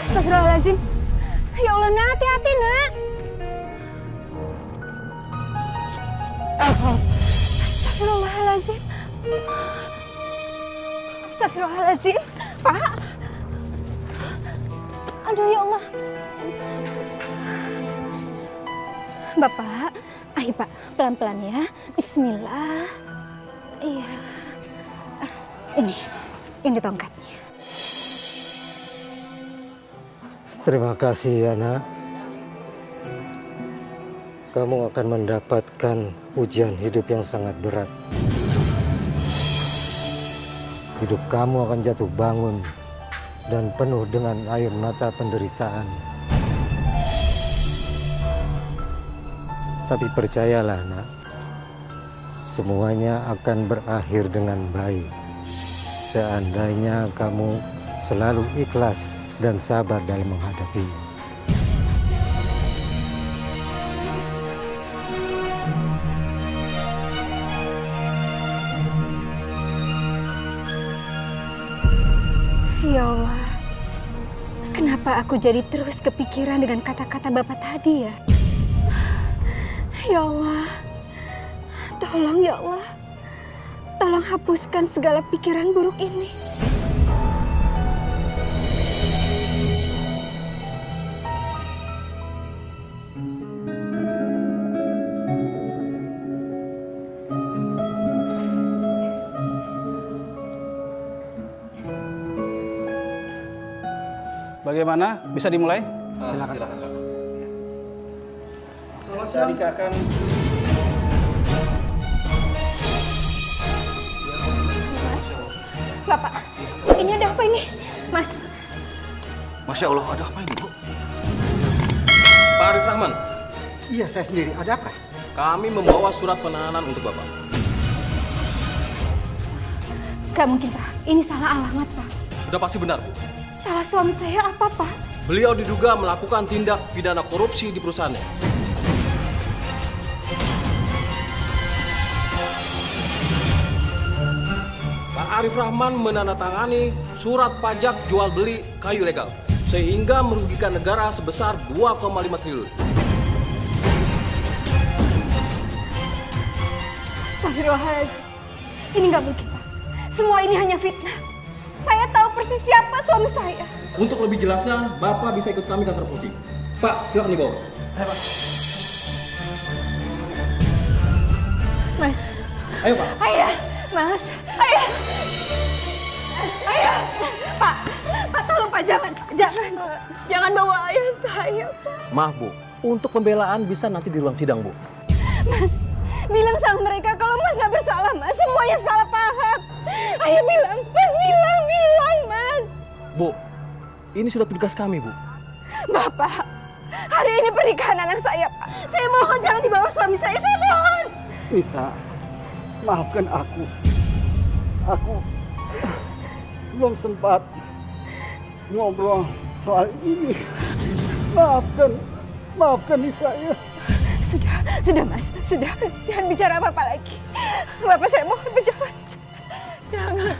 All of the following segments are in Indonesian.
Astagfirullahaladzim. Ya Allah, nak, hati-hati, nak. Astagfirullahaladzim. Astagfirullahaladzim. Pak. Aduh, ya Allah. Bapak, ayo Pak, pelan-pelan ya. Bismillah. Iya. Ini tongkatnya. Terima kasih, Ana. Kamu akan mendapatkan ujian hidup yang sangat berat. Hidup kamu akan jatuh bangun dan penuh dengan air mata penderitaan. Tapi percayalah, Nak, semuanya akan berakhir dengan baik. Seandainya kamu selalu ikhlas dan sabar dalam menghadapinya. Ya Allah, kenapa aku jadi terus kepikiran dengan kata-kata Bapak tadi ya? Ya Allah, tolong ya Allah, tolong hapuskan segala pikiran buruk ini. Bagaimana? Bisa dimulai? Silakan. Saya nikahkan. Mas, Bapak, ini ada apa ini? Mas. Masya Allah, ada apa ini, Bu? Pak Arif Rahman. Iya, saya sendiri. Ada apa? Kami membawa surat penahanan untuk Bapak. Gak mungkin, Pak. Ini salah alamat, Pak. Sudah pasti benar, Bu. Salah suami saya apa, Pak? Beliau diduga melakukan tindak pidana korupsi di perusahaannya. Pak Arif Rahman menandatangani surat pajak jual beli kayu legal sehingga merugikan negara sebesar 2,5 triliun. Astagfirullahaladzim. Ini nggak mungkin, Pak. Semua ini hanya fitnah. Saya tahu persis siapa suami saya. Untuk lebih jelasnya, Bapak bisa ikut kami kantor polisi. Pak, silakan dibawa. Ayo, Pak. Mas. Ayo, Pak. Ayah, Mas. Ayah. Ayah. Pak, tolong Pak, jangan bawa ayah saya, Pak. Maaf, Bu. Untuk pembelaan bisa nanti di ruang sidang, Bu. Mas, bilang sama mereka kalau Mas nggak bersalah, Mas. Semuanya salah paham. Ayo bilang, Mas, bilang, Mas. Bu, ini sudah tugas kami, Bu. Bapak, hari ini pernikahan anak saya, Pak. Saya mohon jangan dibawa suami saya mohon. Nisa, maafkan aku. Aku belum sempat ngobrol soal ini. Maafkan Nisa ya. Sudah Mas, sudah. Jangan bicara apa-apa lagi. Bapak, saya mohon berjalan. Jangan.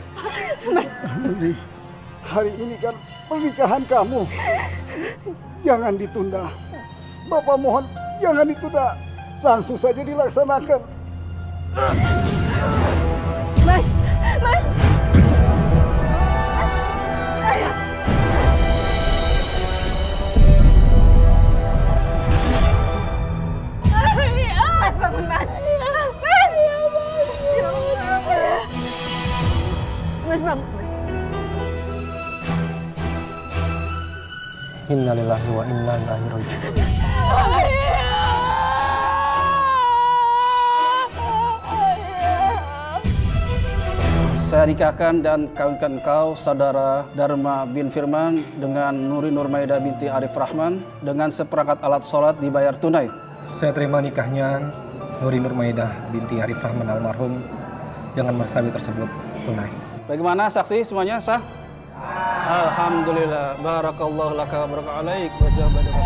Mas. Hari ini kan pernikahan kamu. Jangan ditunda. Bapak mohon jangan ditunda. Langsung saja dilaksanakan. Mas. Ayah. Mas, bangun, Mas. Mas, bangun. Innalillahi wa inna ilaihi raji'un. Saya nikahkan dan kawinkan engkau, saudara Dharma bin Firman, dengan Nuri Nurmaidah binti Arif Rahman, dengan seperangkat alat sholat dibayar tunai. Saya terima nikahnya Nuri Nurmaidah binti Arif Rahman almarhum dengan mas kawin tersebut tunai. Bagaimana saksi semuanya sah? Alhamdulillah. Barakallahu laka wa baraka alaik wa jabadaka.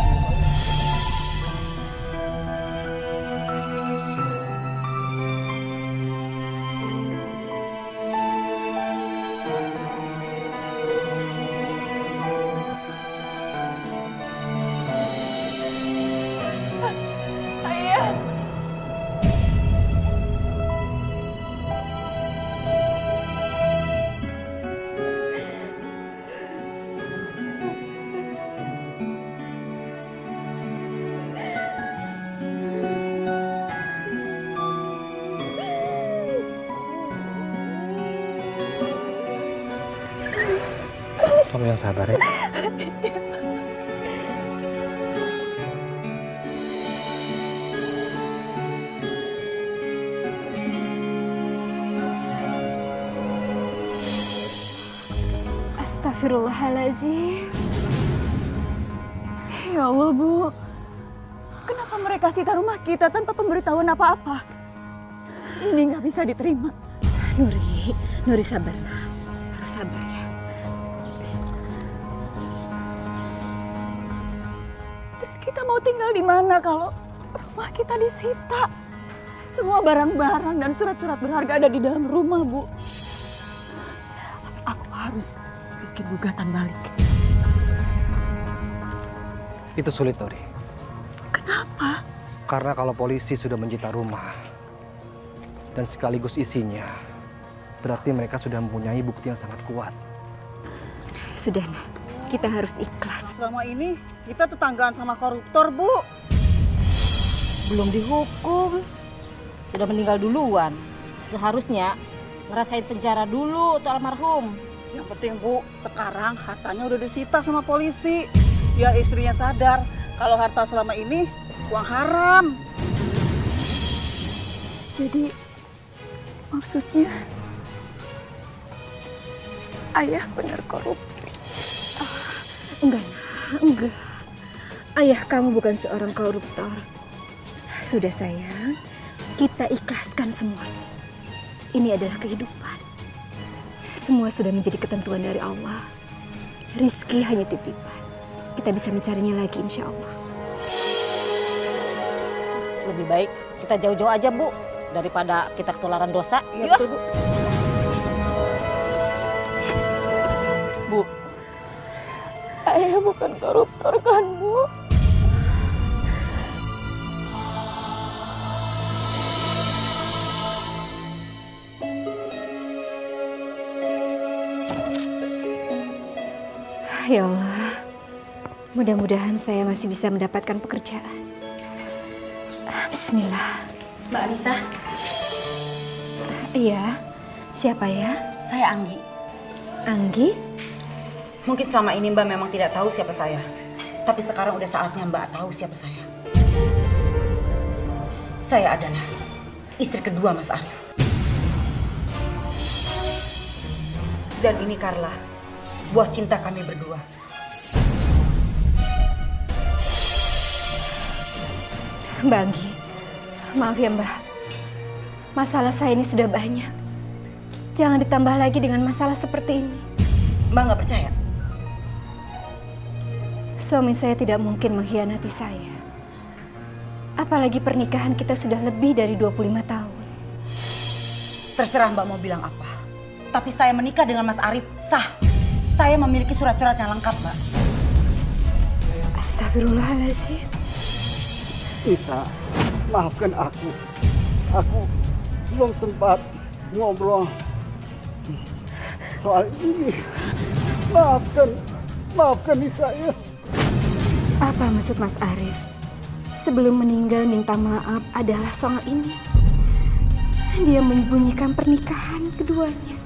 Kamu yang sabar ya. Astagfirullahaladzim. Ya Allah, Bu. Kenapa mereka sita rumah kita tanpa pemberitahuan apa-apa? Ini nggak bisa diterima. Nuri sabarlah. Harus sabar ya. Terus kita mau tinggal di mana kalau rumah kita disita? Semua barang-barang dan surat-surat berharga ada di dalam rumah, Bu. Aku harus bikin gugatan balik. Itu sulit, Nuri. Kenapa? Karena kalau polisi sudah menyita rumah dan sekaligus isinya, berarti mereka sudah mempunyai bukti yang sangat kuat. Sudah, nah. Kita harus ikhlas. Selama ini kita tetanggaan sama koruptor, Bu. Belum dihukum, sudah meninggal duluan. Seharusnya ngerasain penjara dulu untuk almarhum. Yang penting, Bu, sekarang hartanya udah disita sama polisi. Biar istrinya sadar kalau harta selama ini uang haram. Jadi maksudnya ayah benar korupsi? Enggak. Ayah kamu bukan seorang koruptor. Sudah sayang, kita ikhlaskan semua. Ini adalah kehidupan. Semua sudah menjadi ketentuan dari Allah. Rizki hanya titipan. Kita bisa mencarinya lagi insya Allah. Lebih baik kita jauh-jauh aja, Bu. Daripada kita ketularan dosa. Iya, betul, Bu. Bu, ayah bukan koruptor kan, Bu? Ya Allah, mudah-mudahan saya masih bisa mendapatkan pekerjaan. Bismillah. Mbak Anissa. Iya, siapa ya? Saya Anggi. Anggi? Mungkin selama ini Mbak memang tidak tahu siapa saya. Tapi sekarang udah saatnya Mbak tahu siapa saya. Saya adalah istri kedua Mas Arif. Dan ini Carla, buah cinta kami berdua. Mbak Anggi, maaf ya Mbak. Masalah saya ini sudah banyak. Jangan ditambah lagi dengan masalah seperti ini. Mbak nggak percaya? Suami saya tidak mungkin mengkhianati saya. Apalagi pernikahan kita sudah lebih dari 25 tahun. Terserah Mbak mau bilang apa. Tapi saya menikah dengan Mas Arif sah. Saya memiliki surat-surat yang lengkap, Mbak. Astagfirullahaladzim. Nisa, maafkan aku. Aku belum sempat ngobrol soal ini. Maafkan Nisa ya. Apa maksud Mas Arif? Sebelum meninggal minta maaf adalah soal ini. Dia menyembunyikan pernikahan keduanya.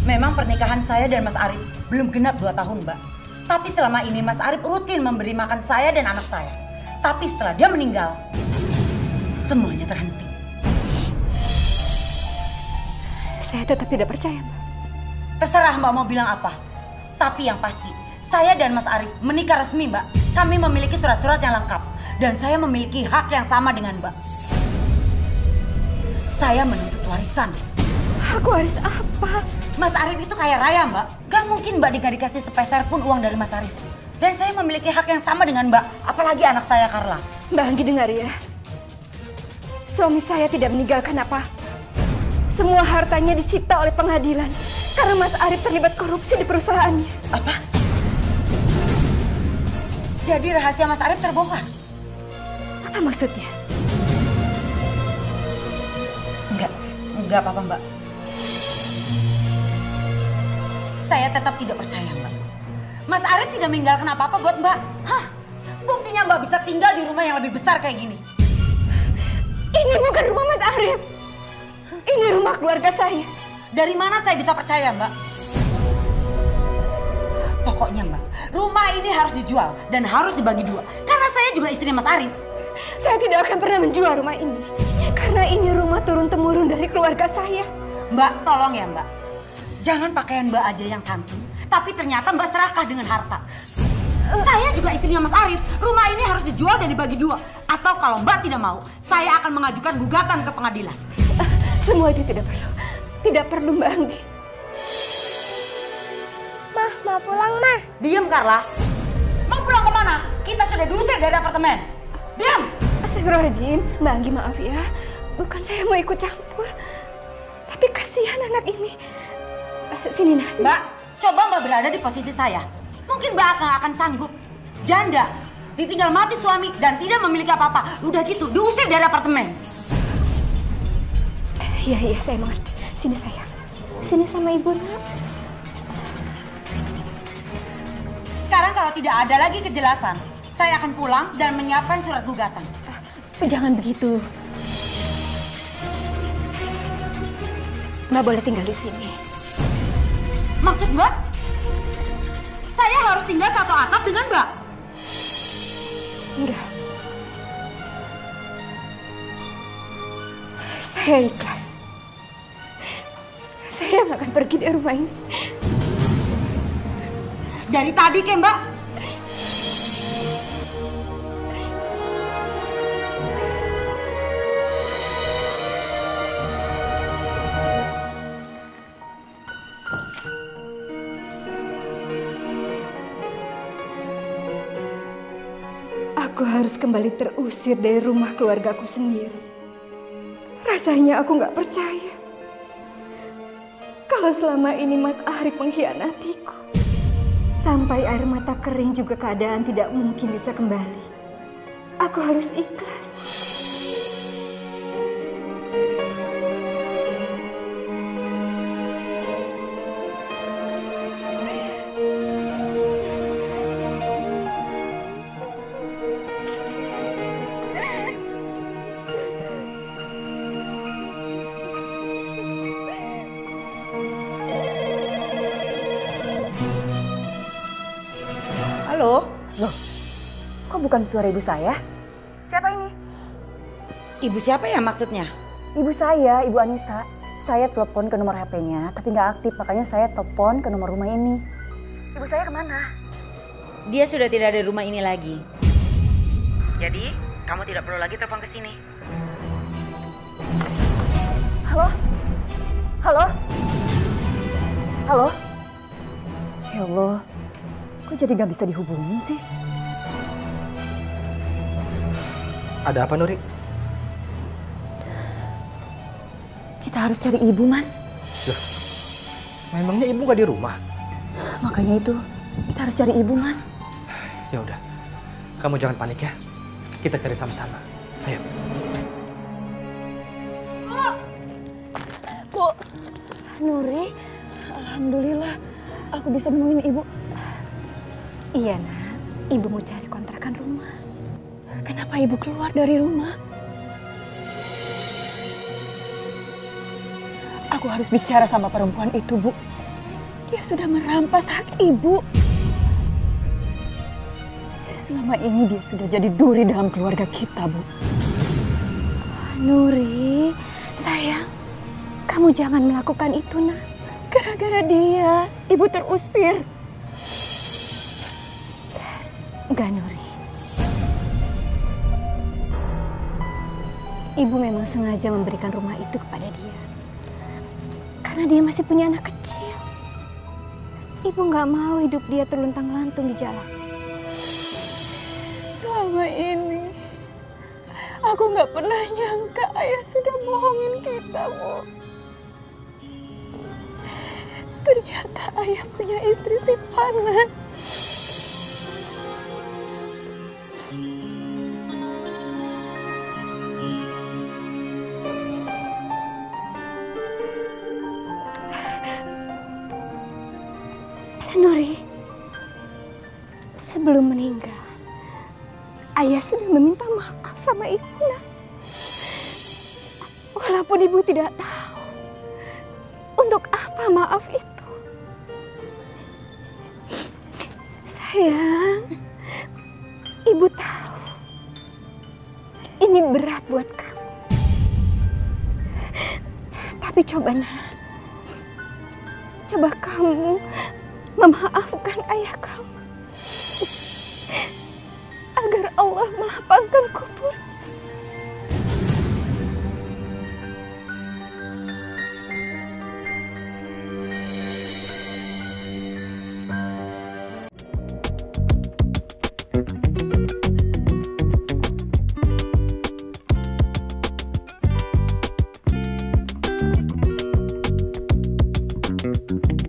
Memang pernikahan saya dan Mas Arif belum genap 2 tahun, Mbak. Tapi selama ini Mas Arif rutin memberi makan saya dan anak saya. Tapi setelah dia meninggal, semuanya terhenti. Saya tetap tidak percaya, Mbak. Terserah Mbak mau bilang apa. Tapi yang pasti, saya dan Mas Arif menikah resmi, Mbak. Kami memiliki surat-surat yang lengkap. Dan saya memiliki hak yang sama dengan Mbak. Saya menuntut warisan. Hak waris apa? Mas Arif itu kaya raya, Mbak. Gak mungkin Mbak dikasih sepeser pun uang dari Mas Arif. Dan saya memiliki hak yang sama dengan Mbak. Apalagi anak saya, Carla. Mbak Anggi dengar ya. Suami saya tidak meninggalkan apa. Semua hartanya disita oleh pengadilan. Karena Mas Arif terlibat korupsi di perusahaannya. Apa? Jadi rahasia Mas Arif terbongkar? Apa maksudnya? Enggak apa-apa, Mbak. Saya tetap tidak percaya, Mbak. Mas Arif tidak meninggalkan apa-apa buat Mbak. Hah? Buktinya Mbak bisa tinggal di rumah yang lebih besar kayak gini. Ini bukan rumah Mas Arif. Ini rumah keluarga saya. Dari mana saya bisa percaya, Mbak? Pokoknya Mbak, rumah ini harus dijual dan harus dibagi dua. Karena saya juga istri Mas Arif. Saya tidak akan pernah menjual rumah ini. Karena ini rumah turun-temurun dari keluarga saya. Mbak, tolong ya Mbak. Jangan pakaian Mbak aja yang santun. Tapi ternyata Mbak serakah dengan harta. Saya juga istrinya Mas Arif. Rumah ini harus dijual dan dibagi dua. Atau kalau Mbak tidak mau, saya akan mengajukan gugatan ke pengadilan. Semua itu tidak perlu. Tidak perlu Mbak Anggi. Mah, mau pulang, Mah. Diam, Carla. Mau pulang kemana? Kita sudah diusir dari apartemen. Diam! Astagfirullahaladzim. Mbak Anggi, maaf ya. Bukan saya mau ikut campur. Tapi kasihan anak ini. Sini, Nah. Sini. Mbak, coba Mbak berada di posisi saya. Mungkin Mbak akan sanggup. Janda, ditinggal mati suami dan tidak memiliki apa-apa. Udah gitu, diusir dari apartemen. Iya, saya mengerti. Sini sayang. Sini sama ibu, Nak. Sekarang kalau tidak ada lagi kejelasan, saya akan pulang dan menyiapkan surat gugatan. Jangan begitu. Mbak boleh tinggal di sini. Maksud Mbak? Saya harus tinggal satu atap dengan Mbak? Enggak. Saya ikhlas. Saya nggak akan pergi dari rumah ini. Dari tadi ke Mbak? Aku harus kembali terusir dari rumah keluargaku sendiri. Rasanya aku nggak percaya. Kalau selama ini Mas Arif mengkhianatiku. Sampai air mata kering juga keadaan tidak mungkin bisa kembali. Aku harus ikhlas. Halo? Loh, kok bukan suara ibu saya? Siapa ini? Ibu siapa ya maksudnya? Ibu saya, Ibu Anissa. Saya telepon ke nomor HP-nya, tapi nggak aktif. Makanya saya telepon ke nomor rumah ini. Ibu saya kemana? Dia sudah tidak ada di rumah ini lagi. Jadi, kamu tidak perlu lagi telepon ke sini. Halo? Halo? Halo? Ya Allah, kok jadi nggak bisa dihubungin sih? Ada apa, Nuri? Kita harus cari ibu, Mas. Loh, memangnya ibu nggak di rumah? Makanya itu, kita harus cari ibu, Mas. Ya udah, kamu jangan panik ya. Kita cari sama-sama. Ayo. Bu, Nuri, alhamdulillah aku bisa nemuin ibu. Iya, Nak. Ibu mau cari kontrakan rumah. Kenapa ibu keluar dari rumah? Aku harus bicara sama perempuan itu, Bu. Dia sudah merampas hak ibu. Selama ini dia sudah jadi duri dalam keluarga kita, Bu. Nuri, sayang. Kamu jangan melakukan itu, Nak. Gara-gara dia, ibu terusir. Enggak, Nuri. Ibu memang sengaja memberikan rumah itu kepada dia. Karena dia masih punya anak kecil. Ibu nggak mau hidup dia terluntang-lantung di jalan. Selama ini, aku nggak pernah nyangka ayah sudah bohongin kita, Bu. Ternyata ayah punya istri simpanan. Nuri, sebelum meninggal, ayah sudah meminta maaf sama ibu, Nak. Walaupun ibu tidak tahu untuk apa maaf itu. Sayang, Ibu tahu ini berat buat kamu. Tapi coba kamu memaafkan ayah kamu agar Allah melapangkan kuburnya. Thank you.